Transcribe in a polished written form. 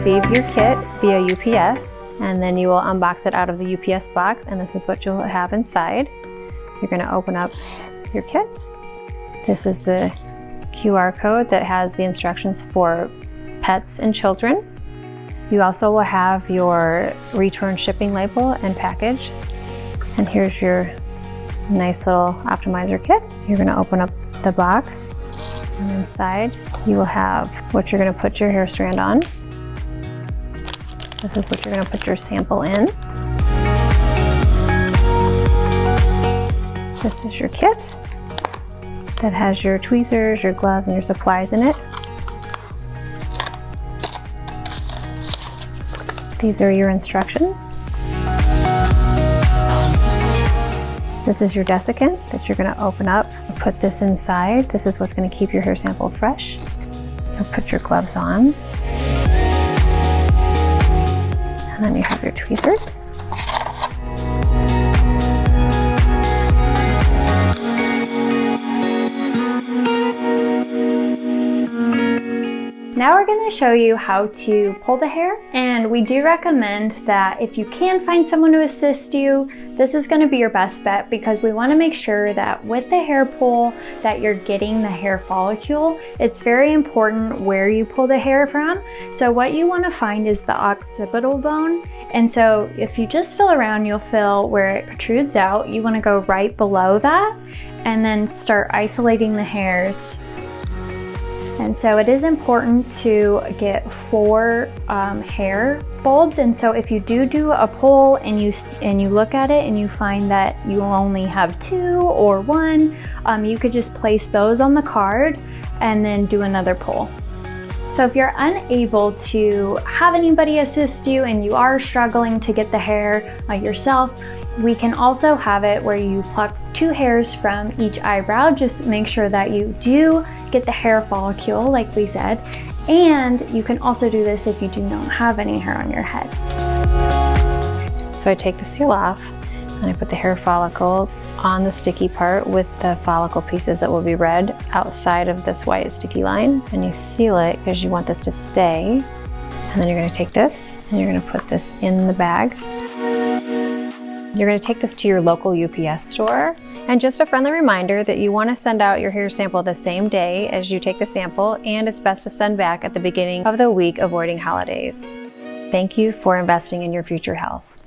receive your kit via UPS, and then you will unbox it out of the UPS box, and this is what you'll have inside. You're going to open up your kit. This is the QR code that has the instructions for pets and children. You also will have your return shipping label and package. And here's your nice little optimizer kit. You're going to open up the box, and inside you will have what you're going to put your hair strand on. This is what you're going to put your sample in. This is your kit that has your tweezers, your gloves, and your supplies in it. These are your instructions. This is your desiccant that you're going to open up and put this inside. This is what's going to keep your hair sample fresh. You'll put your gloves on. And then you have your tweezers. Now we're going to show you how to pull the hair, and we do recommend that if you can find someone to assist you, this is going to be your best bet, because we want to make sure that with the hair pull that you're getting the hair follicle. It's very important where you pull the hair from. So what you want to find is the occipital bone, and so if you just feel around, you'll feel where it protrudes out. You want to go right below that and then start isolating the hairs. And so it is important to get 4 hair bulbs. And so if you do a pull and you look at it and you find that you only have 2 or 1, you could just place those on the card and then do another pull. So if you're unable to have anybody assist you and you are struggling to get the hair yourself, we can also have it where you pluck 2 hairs from each eyebrow. Just make sure that you do get the hair follicle like we said, and you can also do this if you do not have any hair on your head. So I take the seal off and I put the hair follicles on the sticky part with the follicle pieces that will be red outside of this white sticky line, and you seal it because you want this to stay. And then you're going to take this and you're going to put this in the bag. You're going to take this to your local UPS store. And just a friendly reminder that you want to send out your hair sample the same day as you take the sample, and it's best to send back at the beginning of the week, avoiding holidays. Thank you for investing in your future health.